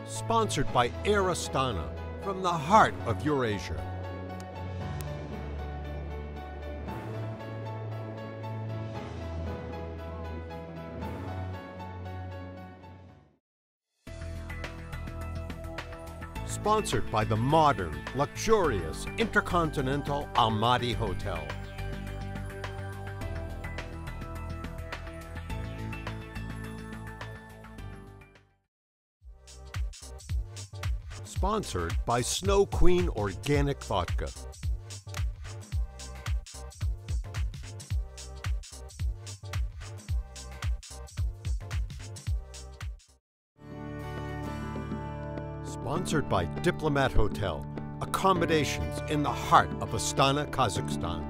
Sponsored by Air Astana, from the heart of Eurasia. Sponsored by the modern, luxurious, intercontinental Almaty Hotel. Sponsored by Snow Queen Organic Vodka. Sponsored by Diplomat Hotel, accommodations in the heart of Astana, Kazakhstan.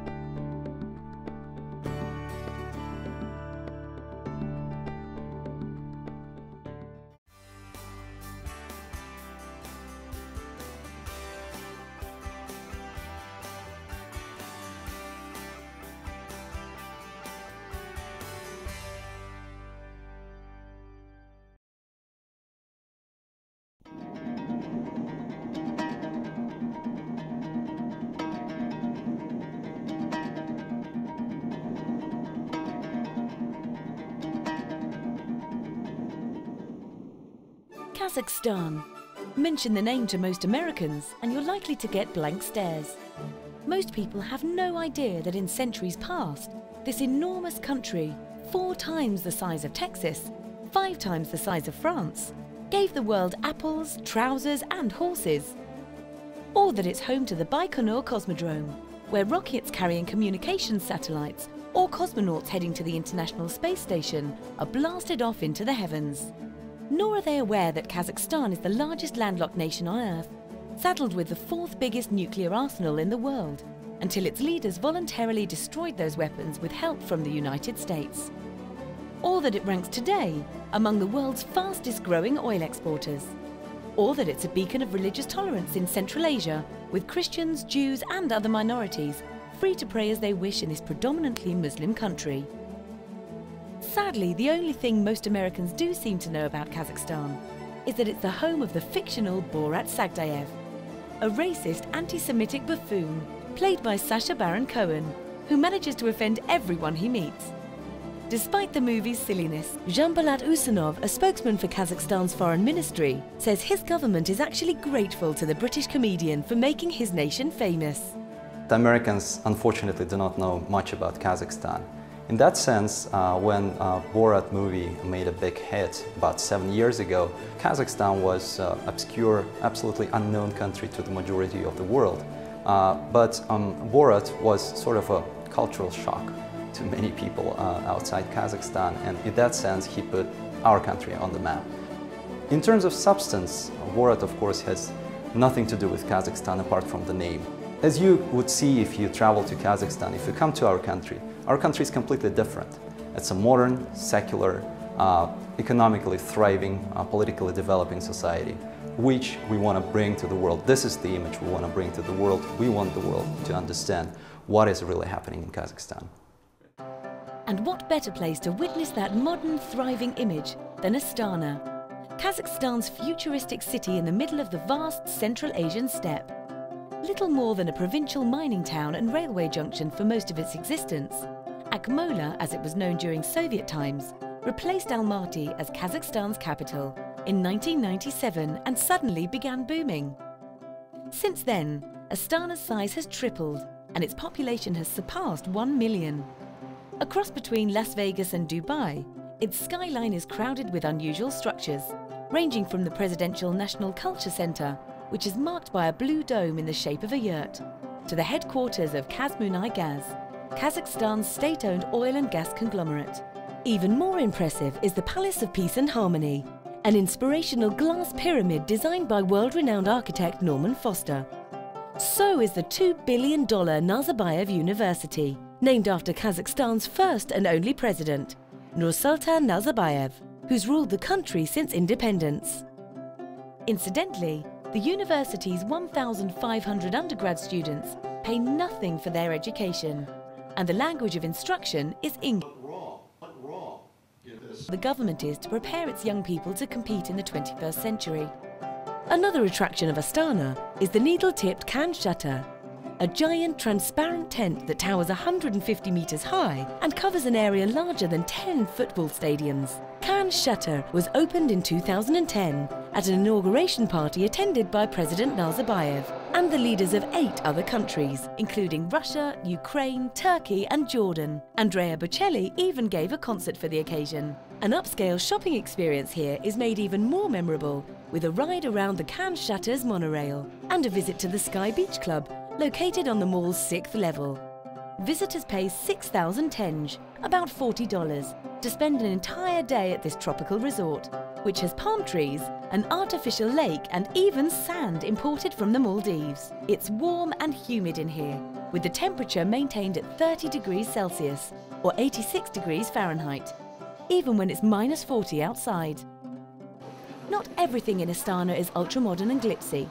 Kazakhstan. Mention the name to most Americans and you're likely to get blank stares. Most people have no idea that in centuries past, this enormous country, 4 times the size of Texas, 5 times the size of France, gave the world apples, trousers and horses. Or that it's home to the Baikonur Cosmodrome, where rockets carrying communications satellites or cosmonauts heading to the International Space Station are blasted off into the heavens. Nor are they aware that Kazakhstan is the largest landlocked nation on Earth, saddled with the 4th biggest nuclear arsenal in the world, until its leaders voluntarily destroyed those weapons with help from the United States. Or that it ranks today among the world's fastest growing oil exporters. Or that it's a beacon of religious tolerance in Central Asia, with Christians, Jews and other minorities free to pray as they wish in this predominantly Muslim country. Sadly, the only thing most Americans do seem to know about Kazakhstan is that it's the home of the fictional Borat Sagdiyev, a racist anti-Semitic buffoon played by Sacha Baron Cohen, who manages to offend everyone he meets. Despite the movie's silliness, Jean-Balat Usanov, a spokesman for Kazakhstan's foreign ministry, says his government is actually grateful to the British comedian for making his nation famous. The Americans, unfortunately, do not know much about Kazakhstan. In that sense, when Borat movie made a big hit about 7 years ago, Kazakhstan was an obscure, absolutely unknown country to the majority of the world. But Borat was sort of a cultural shock to many people outside Kazakhstan, and in that sense he put our country on the map. In terms of substance, Borat of course has nothing to do with Kazakhstan apart from the name. As you would see if you travel to Kazakhstan, if you come to our country is completely different. It's a modern, secular, economically thriving, politically developing society, which we want to bring to the world. This is the image we want to bring to the world. We want the world to understand what is really happening in Kazakhstan. And what better place to witness that modern, thriving image than Astana, Kazakhstan's futuristic city in the middle of the vast Central Asian steppe. Little more than a provincial mining town and railway junction for most of its existence, Akmola, as it was known during Soviet times, replaced Almaty as Kazakhstan's capital in 1997 and suddenly began booming. Since then, Astana's size has tripled and its population has surpassed 1 million. A cross between Las Vegas and Dubai, its skyline is crowded with unusual structures, ranging from the Presidential National Culture Center, which is marked by a blue dome in the shape of a yurt, to the headquarters of Kazmunai Gaz, Kazakhstan's state-owned oil and gas conglomerate. Even more impressive is the Palace of Peace and Harmony, an inspirational glass pyramid designed by world-renowned architect Norman Foster. So is the $2 billion Nazarbayev University, named after Kazakhstan's first and only president, Nursultan Nazarbayev, who's ruled the country since independence. Incidentally, the university's 1,500 undergrad students pay nothing for their education, and the language of instruction is English. The government is to prepare its young people to compete in the 21st century. Another attraction of Astana is the needle-tipped Khan Shutter, a giant transparent tent that towers 150 meters high and covers an area larger than 10 football stadiums. Khan Shutter was opened in 2010 at an inauguration party attended by President Nazarbayev and the leaders of 8 other countries, including Russia, Ukraine, Turkey and Jordan. Andrea Bocelli even gave a concert for the occasion. An upscale shopping experience here is made even more memorable with a ride around the Khan Shutter's monorail and a visit to the Sky Beach Club, located on the mall's 6th level. Visitors pay 6,000 tenge, about $40, to spend an entire day at this tropical resort, which has palm trees, an artificial lake and even sand imported from the Maldives. It's warm and humid in here, with the temperature maintained at 30 degrees Celsius or 86 degrees Fahrenheit, even when it's minus 40 outside. Not everything in Astana is ultra-modern and glitzy.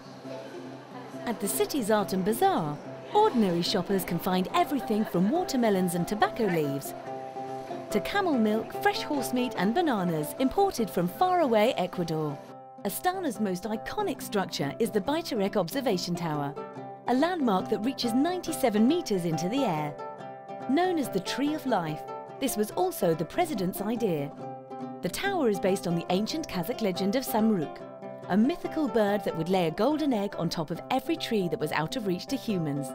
At the city's art and bazaar, ordinary shoppers can find everything from watermelons and tobacco leaves to camel milk, fresh horse meat and bananas imported from faraway Ecuador. Astana's most iconic structure is the Baytarek Observation Tower, a landmark that reaches 97 meters into the air. Known as the Tree of Life, this was also the president's idea. The tower is based on the ancient Kazakh legend of Samruk, a mythical bird that would lay a golden egg on top of every tree that was out of reach to humans.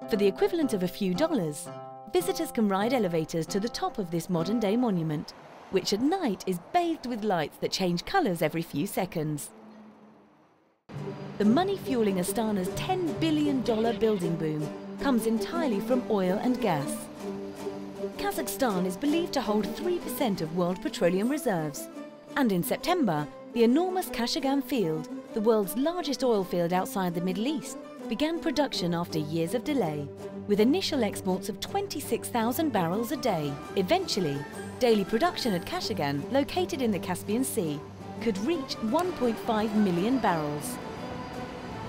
For the equivalent of a few dollars, visitors can ride elevators to the top of this modern-day monument, which at night is bathed with lights that change colours every few seconds. The money fueling Astana's $10 billion building boom comes entirely from oil and gas. Kazakhstan is believed to hold 3% of world petroleum reserves, and in September, the enormous Kashagan field, the world's largest oil field outside the Middle East, began production after years of delay, with initial exports of 26,000 barrels a day. Eventually, daily production at Kashagan, located in the Caspian Sea, could reach 1.5 million barrels.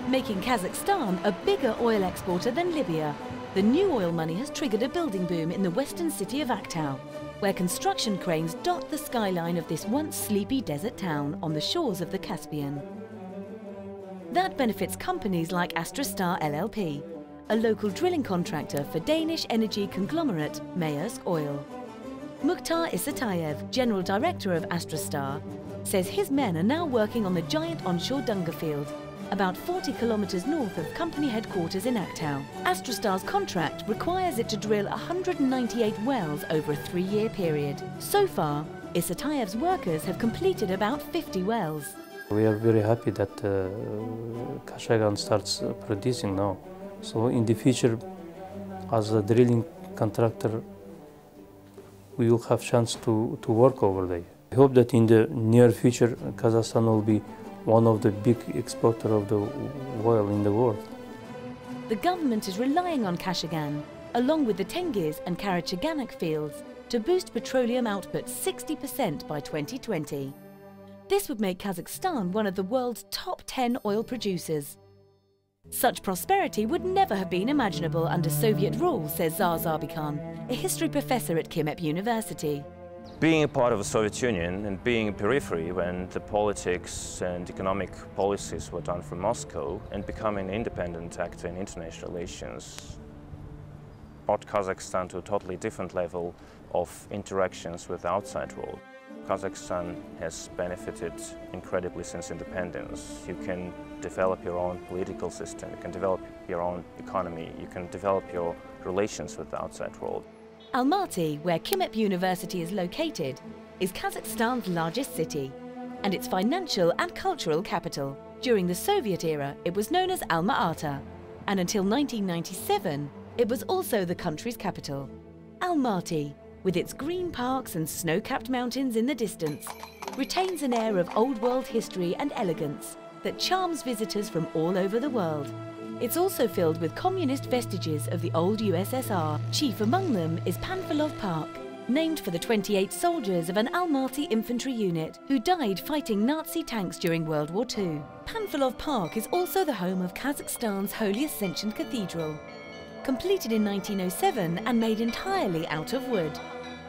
Making Kazakhstan a bigger oil exporter than Libya, the new oil money has triggered a building boom in the western city of Aktau, where construction cranes dot the skyline of this once sleepy desert town on the shores of the Caspian. That benefits companies like Astrastar LLP, a local drilling contractor for Danish energy conglomerate Maersk Oil. Mukhtar Isatayev, General Director of Astrastar, says his men are now working on the giant onshore Dunga field, about 40 kilometers north of company headquarters in Aktau. Astrastar's contract requires it to drill 198 wells over a 3-year period. So far, Isatayev's workers have completed about 50 wells. We are very happy that Kashagan starts producing now. So in the future, as a drilling contractor, we will have chance to work over there. I hope that in the near future, Kazakhstan will be one of the big exporters of the oil in the world. The government is relying on Kashagan, along with the Tengiz and Karachaganak fields, to boost petroleum output 60% by 2020. This would make Kazakhstan one of the world's top 10 oil producers. Such prosperity would never have been imaginable under Soviet rule, says Zarzar Bikan, a history professor at Kimep University. Being a part of the Soviet Union and being a periphery when the politics and economic policies were done from Moscow, and becoming an independent actor in international relations brought Kazakhstan to a totally different level of interactions with the outside world. Kazakhstan has benefited incredibly since independence. You can develop your own political system, you can develop your own economy, you can develop your relations with the outside world. Almaty, where Kimep University is located, is Kazakhstan's largest city and its financial and cultural capital. During the Soviet era, it was known as Alma-Ata, and until 1997, it was also the country's capital. Almaty, with its green parks and snow-capped mountains in the distance, retains an air of old-world history and elegance that charms visitors from all over the world. It's also filled with communist vestiges of the old USSR. Chief among them is Panfilov Park, named for the 28 soldiers of an Almaty infantry unit who died fighting Nazi tanks during World War II. Panfilov Park is also the home of Kazakhstan's Holy Ascension Cathedral, completed in 1907 and made entirely out of wood.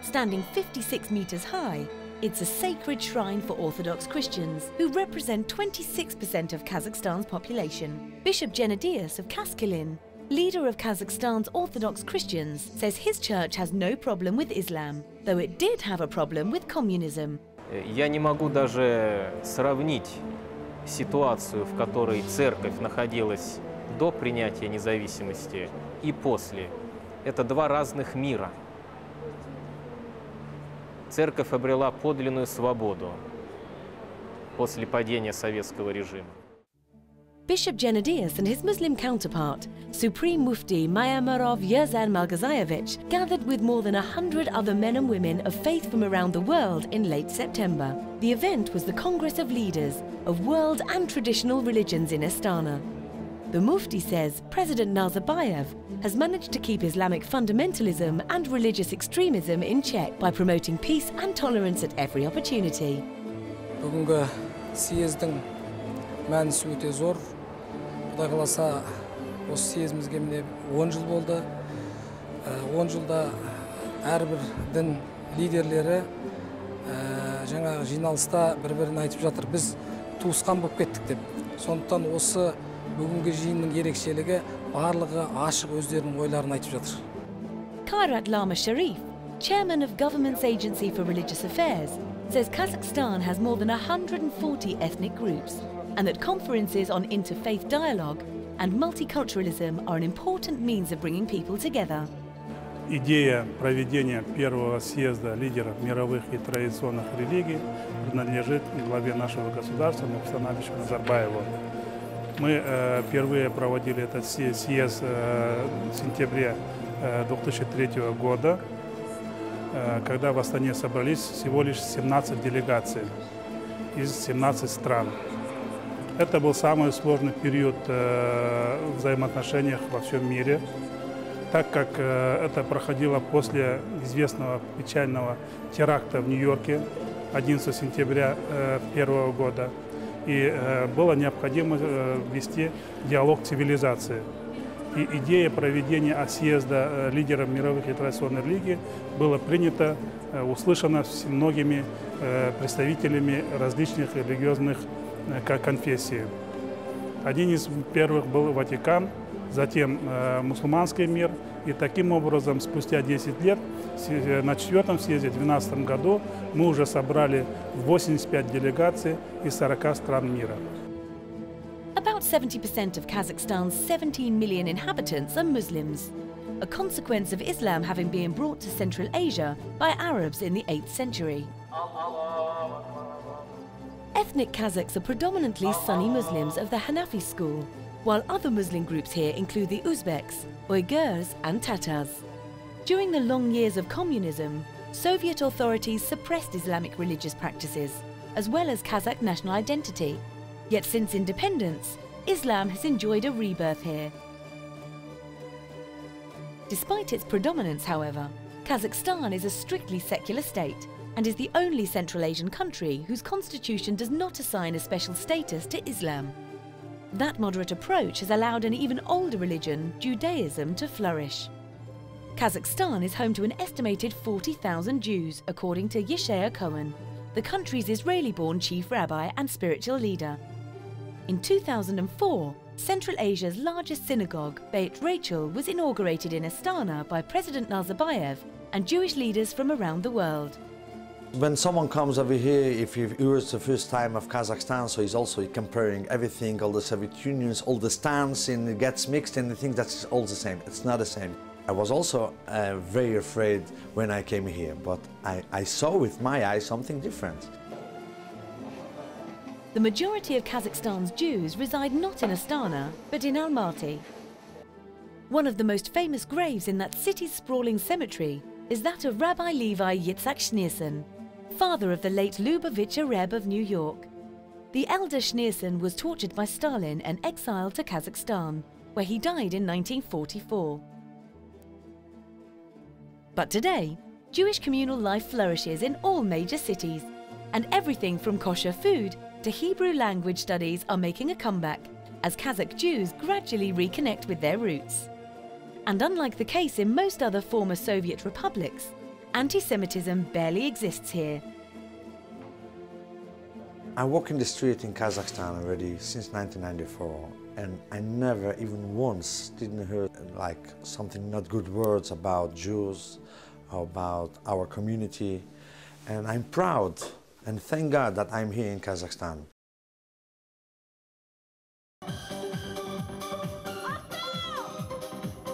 Standing 56 meters high, It's a sacred shrine for Orthodox Christians, who represent 26% of Kazakhstan's population. Bishop Genadius of Kaskilin, leader of Kazakhstan's Orthodox Christians, says his church has no problem with Islam, though it did have a problem with communism. Я не могу даже сравнить ситуацию, в которой церковь находилась до принятия независимости и после. Это два разных мира. Церковь обрела подлинную свободу после падения советского режима. Bishop Genadius and his Muslim counterpart, Supreme Mufti Mayamarov Yerzan Malgazayevich, gathered with more than 100 other men and women of faith from around the world in late September. The event was the Congress of Leaders of World and Traditional Religions in Astana. The Mufti says President Nazarbayev has managed to keep Islamic fundamentalism and religious extremism in check by promoting peace and tolerance at every opportunity. Бүгінгі съездің мәнісі өте зор. Құдай қаласа, осы съезімізге міне 10 жыл болды. 10 жылда әрбір дін лидерлері жаңағы жиналыста бір-бірін айтып жатыр. Біз туысқан болып кеттік деп. Сондықтан осы бүгінгі жиынның ерекшелігі барлығы ашық өздерінің ойларын айтып жатыр. Kairat Lama Sharif, chairman of Government's Agency for Religious Affairs, says Kazakhstan has more than 140 ethnic groups and that conferences on interfaith dialogue and multiculturalism are an important means of bringing people together. Идея проведения первого съезда лидеров мировых и традиционных религий принадлежит главе нашего государства Нурсултану Абишевичу Назарбаеву. Мы впервые проводили этот съезд в сентябре 2003 года, когда в Астане собрались всего лишь 17 делегаций из 17 стран. Это был самый сложный период в взаимоотношениях во всем мире, так как это проходило после известного печального теракта в Нью-Йорке 11 сентября 2001 года. И было необходимо вести диалог цивилизации. И идея проведения съезда лидеров мировых и традиционных религий была принята, услышана многими представителями различных религиозных конфессий. Один из первых был Ватикан, затем мусульманский мир. И таким образом, спустя 10 лет, на 4-м съезде в 2012 году мы уже собрали 85 делегаций из 40 стран мира. About 70% of Kazakhstan's 17 million inhabitants are Muslims, a consequence of Islam having been brought to Central Asia by Arabs in the 8th century. Ethnic Kazakhs are predominantly Sunni Muslims of the Hanafi school, while other Muslim groups here include the Uzbeks, Uyghurs and Tatars. During the long years of communism, Soviet authorities suppressed Islamic religious practices, as well as Kazakh national identity. Yet since independence, Islam has enjoyed a rebirth here. Despite its predominance, however, Kazakhstan is a strictly secular state and is the only Central Asian country whose constitution does not assign a special status to Islam. That moderate approach has allowed an even older religion, Judaism, to flourish. Kazakhstan is home to an estimated 40,000 Jews, according to Yeshaya Cohen, the country's Israeli-born chief rabbi and spiritual leader. In 2004, Central Asia's largest synagogue, Beit Rachel, was inaugurated in Astana by President Nazarbayev and Jewish leaders from around the world. When someone comes over here, if he hears the first time of Kazakhstan, so he's also comparing everything, all the Soviet Unions, all the stands, and it gets mixed and he thinks that's all the same. It's not the same. I was also very afraid when I came here, but I saw with my eyes something different. The majority of Kazakhstan's Jews reside not in Astana, but in Almaty. One of the most famous graves in that city's sprawling cemetery is that of Rabbi Levi Yitzhak Schneerson, father of the late Lubavitcher Rebbe of New York. The elder Schneerson was tortured by Stalin and exiled to Kazakhstan, where he died in 1944. But today, Jewish communal life flourishes in all major cities, and everything from kosher food to Hebrew language studies are making a comeback as Kazakh Jews gradually reconnect with their roots. And unlike the case in most other former Soviet republics, anti-Semitism barely exists here. I walk in the street in Kazakhstan already since 1994, and I never even once didn't hear like something not good words about Jews, about our community, and I'm proud and thank God that I'm here in Kazakhstan.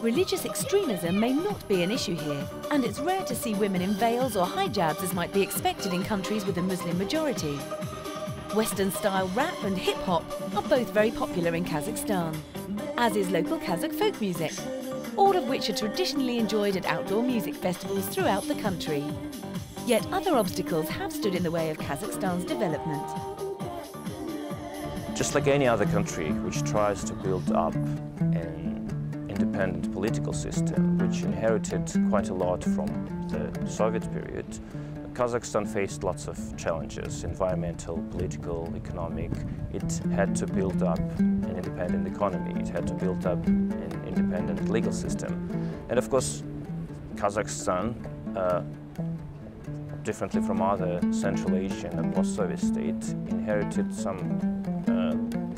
Religious extremism may not be an issue here, and it's rare to see women in veils or hijabs as might be expected in countries with a Muslim majority. Western-style rap and hip-hop are both very popular in Kazakhstan, as is local Kazakh folk music, all of which are traditionally enjoyed at outdoor music festivals throughout the country. Yet other obstacles have stood in the way of Kazakhstan's development. Just like any other country which tries to build up an independent political system, which inherited quite a lot from the Soviet period, Kazakhstan faced lots of challenges, environmental, political, economic. It had to build up an independent economy. It had to build up an independent legal system. And of course, Kazakhstan, differently from other Central Asian and post-Soviet states, inherited some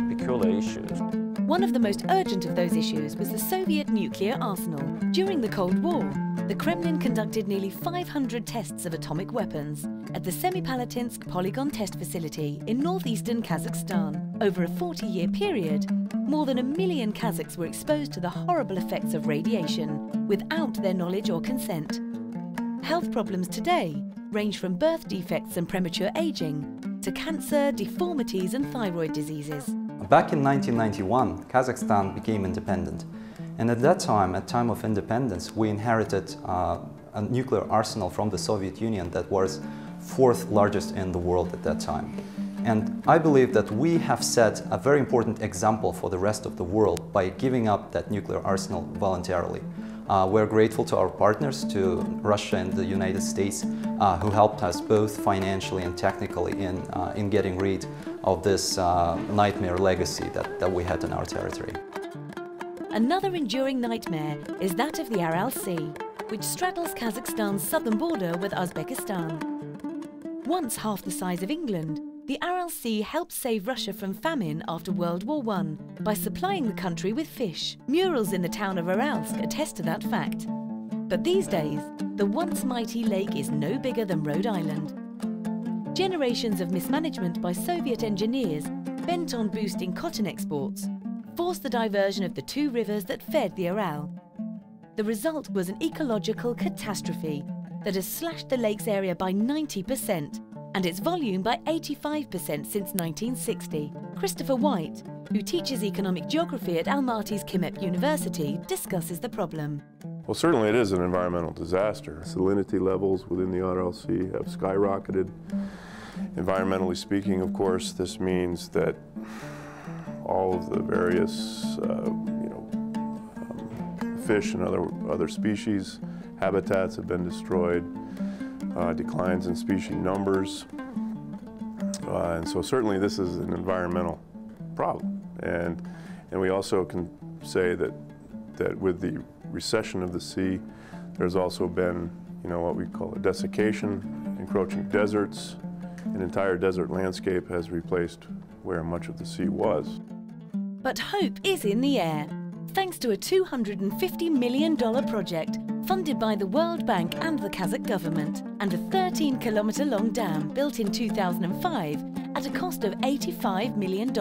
peculiar issues. One of the most urgent of those issues was the Soviet nuclear arsenal. During the Cold War, the Kremlin conducted nearly 500 tests of atomic weapons at the Semipalatinsk polygon test facility in northeastern Kazakhstan. Over a 40-year period, more than 1 million Kazakhs were exposed to the horrible effects of radiation without their knowledge or consent. Health problems today range from birth defects and premature aging to cancer, deformities and thyroid diseases. Back in 1991, Kazakhstan became independent. And at that time, at time of independence, we inherited a nuclear arsenal from the Soviet Union that was 4th largest in the world at that time. And I believe that we have set a very important example for the rest of the world by giving up that nuclear arsenal voluntarily. We're grateful to our partners, to Russia and the United States, who helped us both financially and technically in getting rid of this nightmare legacy that we had in our territory. Another enduring nightmare is that of the Aral Sea, which straddles Kazakhstan's southern border with Uzbekistan. Once half the size of England, the Aral Sea helped save Russia from famine after World War I by supplying the country with fish. Murals in the town of Aralsk attest to that fact. But these days, the once mighty lake is no bigger than Rhode Island. Generations of mismanagement by Soviet engineers bent on boosting cotton exports forced the diversion of the 2 rivers that fed the Aral. The result was an ecological catastrophe that has slashed the lake's area by 90% and its volume by 85% since 1960. Christopher White, who teaches economic geography at Almaty's Kimep University, discusses the problem. Well, certainly it is an environmental disaster. Salinity levels within the Aral Sea have skyrocketed. Environmentally speaking, of course, this means that all of the various fish and other species, habitats have been destroyed, declines in species numbers, and so certainly this is an environmental problem. And we also can say that with the recession of the sea, there's also been what we call a desiccation, encroaching deserts. An entire desert landscape has replaced where much of the sea was. But hope is in the air, thanks to a $250 million project funded by the World Bank and the Kazakh government, and a 13-kilometre-long dam built in 2005 at a cost of $85 million.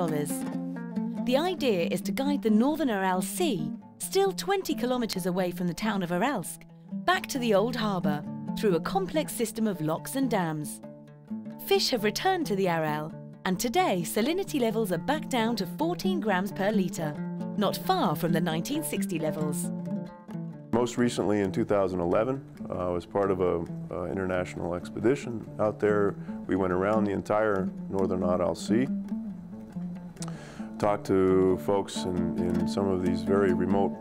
The idea is to guide the northern Aral Sea, still 20 kilometres away from the town of Aralsk, back to the old harbour through a complex system of locks and dams. Fish have returned to the Aral, and today salinity levels are back down to 14 grams per litre, not far from the 1960 levels. Most recently in 2011, I was part of an international expedition out there. We went around the entire northern Aral Sea, talked to folks in some of these very remote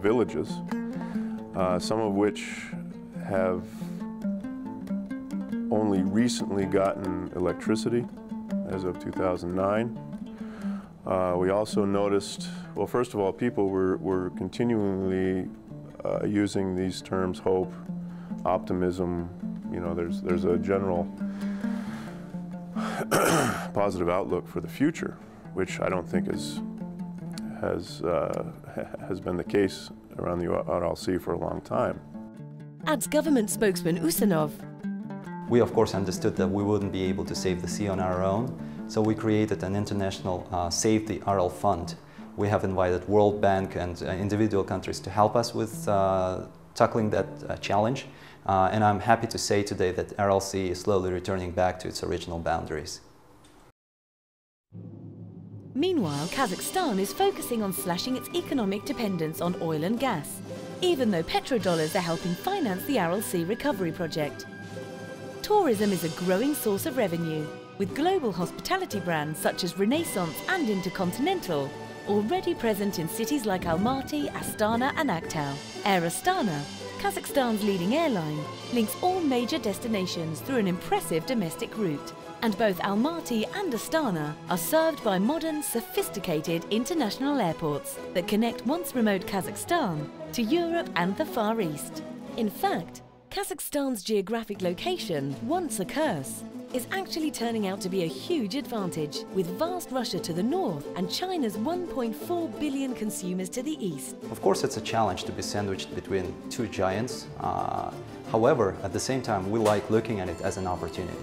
villages, some of which have only recently gotten electricity as of 2009. We also noticed, well, first of all, people were continually using these terms, hope, optimism. There's a general positive outlook for the future, which I don't think has been the case around the Aral Sea for a long time. Adds government spokesman Usanov. We of course understood that we wouldn't be able to save the sea on our own, so we created an international Save the Aral Fund. We have invited World Bank and individual countries to help us with tackling that challenge. And I'm happy to say today that Aral Sea is slowly returning back to its original boundaries. Meanwhile, Kazakhstan is focusing on slashing its economic dependence on oil and gas, even though petrodollars are helping finance the Aral Sea recovery project. Tourism is a growing source of revenue, with global hospitality brands such as Renaissance and Intercontinental already present in cities like Almaty, Astana and Aktau. Air Astana, Kazakhstan's leading airline, links all major destinations through an impressive domestic route. And both Almaty and Astana are served by modern, sophisticated international airports that connect once remote Kazakhstan to Europe and the Far East. In fact, Kazakhstan's geographic location, once a curse, is actually turning out to be a huge advantage, with vast Russia to the north and China's 1.4 billion consumers to the east. Of course, it's a challenge to be sandwiched between two giants. However, at the same time, we like looking at it as an opportunity.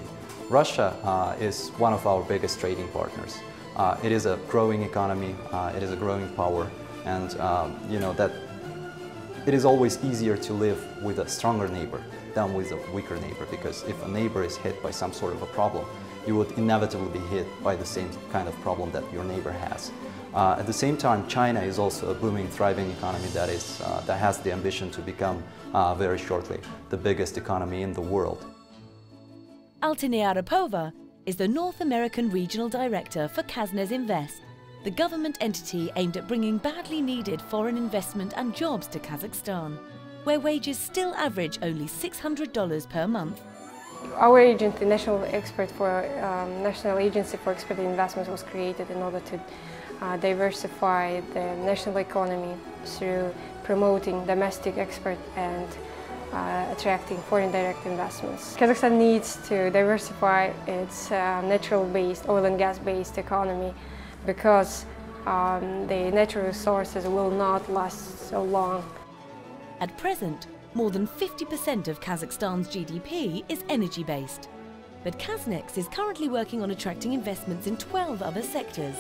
Russia is one of our biggest trading partners. It is a growing economy, it is a growing power, and you know that it is always easier to live with a stronger neighbor than with a weaker neighbor, because if a neighbor is hit by some sort of a problem, you would inevitably be hit by the same kind of problem that your neighbor has. At the same time, China is also a booming, thriving economy that has the ambition to become very shortly the biggest economy in the world. Altinea Arapova is the North American Regional Director for Kaznes Invest, the government entity aimed at bringing badly needed foreign investment and jobs to Kazakhstan, where wages still average only $600 per month. Our agency, the National Agency for Export Investments, was created in order to diversify the national economy through promoting domestic export and attracting foreign direct investments. Kazakhstan needs to diversify its natural-based, oil and gas-based economy, because the natural resources will not last so long. At present, more than 50% of Kazakhstan's GDP is energy-based. But Kaznex is currently working on attracting investments in 12 other sectors.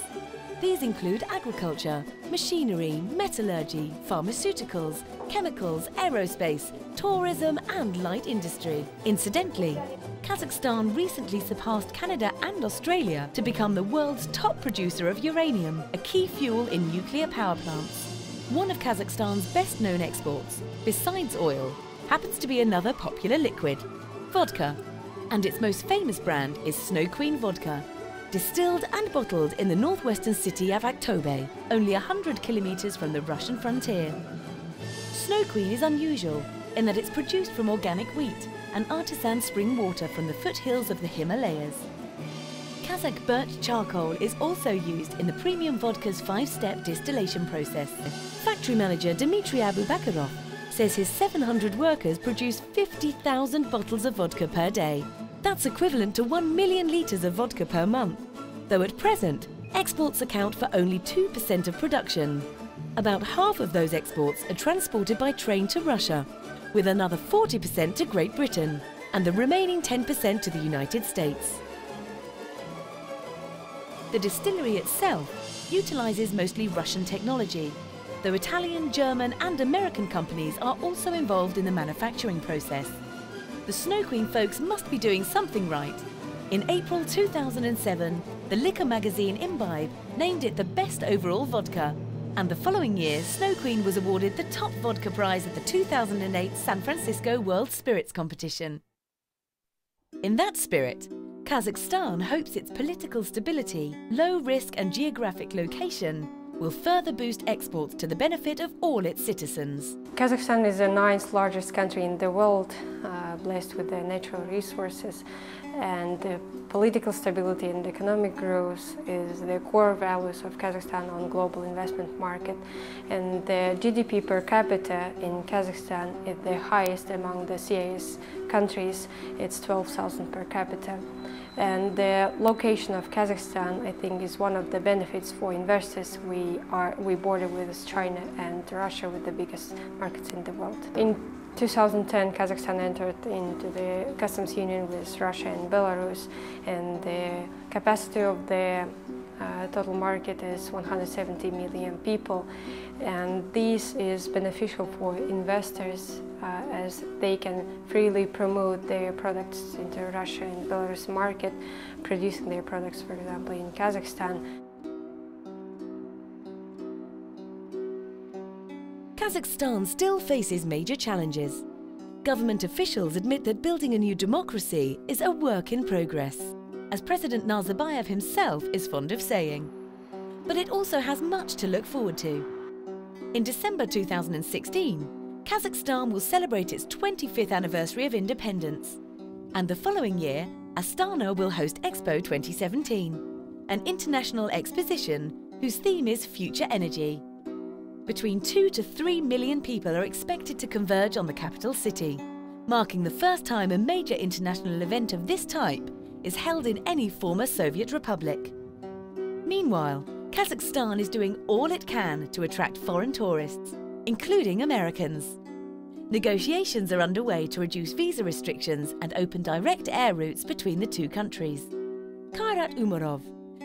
These include agriculture, machinery, metallurgy, pharmaceuticals, chemicals, aerospace, tourism and light industry. Incidentally, Kazakhstan recently surpassed Canada and Australia to become the world's top producer of uranium, a key fuel in nuclear power plants. One of Kazakhstan's best-known exports, besides oil, happens to be another popular liquid, vodka. And its most famous brand is Snow Queen Vodka, distilled and bottled in the northwestern city of Aktobe, only 100 kilometers from the Russian frontier. Snow Queen is unusual in that it's produced from organic wheat and artisan spring water from the foothills of the Himalayas. Kazakh birch charcoal is also used in the premium vodka's 5-step distillation process. Factory manager Dmitry Abubakarov says his 700 workers produce 50,000 bottles of vodka per day. That's equivalent to 1 million litres of vodka per month, though at present, exports account for only 2% of production. About half of those exports are transported by train to Russia, with another 40% to Great Britain, and the remaining 10% to the United States. The distillery itself utilises mostly Russian technology, though Italian, German and American companies are also involved in the manufacturing process. The Snow Queen folks must be doing something right. In April 2007, the liquor magazine Imbibe named it the best overall vodka, and the following year, Snow Queen was awarded the top vodka prize at the 2008 San Francisco World Spirits Competition. In that spirit, Kazakhstan hopes its political stability, low risk and geographic location will further boost exports to the benefit of all its citizens. Kazakhstan is the 9th largest country in the world, blessed with the natural resources and the Political stability and economic growth is the core values of Kazakhstan on global investment market, and the GDP per capita in Kazakhstan is the highest among the CIS countries. It's 12,000 per capita. And the location of Kazakhstan, I think, is one of the benefits for investors. We border with China and Russia, with the biggest markets in the world. In 2010, Kazakhstan entered into the customs union with Russia and Belarus, and the capacity of the total market is 170 million people, and this is beneficial for investors as they can freely promote their products into Russia and Belarus market, producing their products, for example, in Kazakhstan. Kazakhstan still faces major challenges. Government officials admit that building a new democracy is a work in progress, as President Nazarbayev himself is fond of saying. But it also has much to look forward to. In December 2016, Kazakhstan will celebrate its 25th anniversary of independence. And the following year, Astana will host Expo 2017, an international exposition whose theme is future energy. Between 2 to 3 million people are expected to converge on the capital city, marking the first time a major international event of this type is held in any former Soviet republic. Meanwhile, Kazakhstan is doing all it can to attract foreign tourists, including Americans. Negotiations are underway to reduce visa restrictions and open direct air routes between the two countries. Kairat Umarov,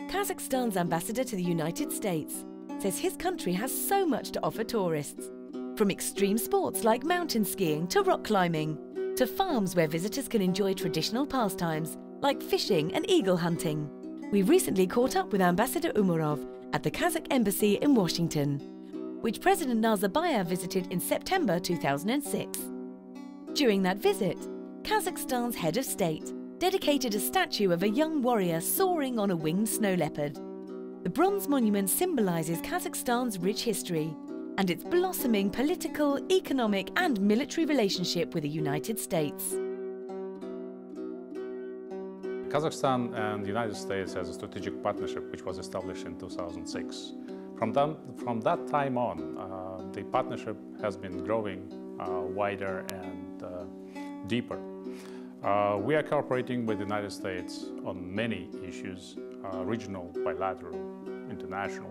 Kazakhstan's ambassador to the United States, says his country has so much to offer tourists, from extreme sports like mountain skiing to rock climbing, to farms where visitors can enjoy traditional pastimes like fishing and eagle hunting. We recently caught up with Ambassador Umarov at the Kazakh embassy in Washington, which President Nazarbayev visited in September 2006. During that visit, Kazakhstan's head of state dedicated a statue of a young warrior soaring on a winged snow leopard. The bronze monument symbolises Kazakhstan's rich history and its blossoming political, economic and military relationship with the United States. Kazakhstan and the United States has a strategic partnership which was established in 2006. From that time on, the partnership has been growing wider and deeper. We are cooperating with the United States on many issues, regional, bilateral, international,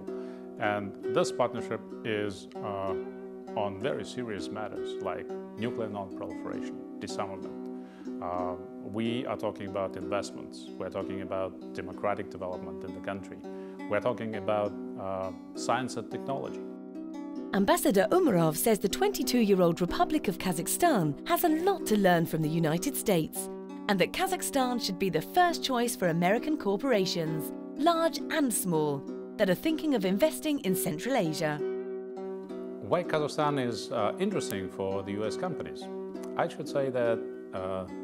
and this partnership is on very serious matters like nuclear non-proliferation, disarmament. We are talking about investments, we're talking about democratic development in the country, we're talking about science and technology. Ambassador Umarov says the 22-year-old Republic of Kazakhstan has a lot to learn from the United States, and that Kazakhstan should be the first choice for American corporations, large and small, that are thinking of investing in Central Asia. Why Kazakhstan is interesting for the US companies? I should say that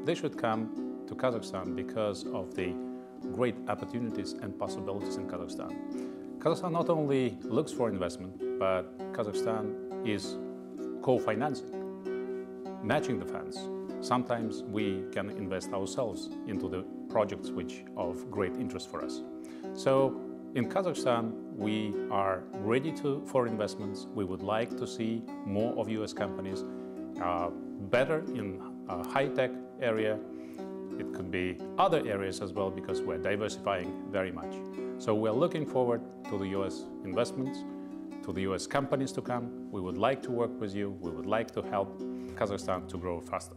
they should come to Kazakhstan because of the great opportunities and possibilities in Kazakhstan. Kazakhstan not only looks for investment, but Kazakhstan is co-financing, matching the funds. Sometimes we can invest ourselves into the projects which are of great interest for us. So in Kazakhstan, we are ready for investments. We would like to see more of US companies, better in high-tech area. It could be other areas as well, because we're diversifying very much. So we're looking forward to the US investments, to the US companies to come. We would like to work with you. We would like to help Kazakhstan to grow faster.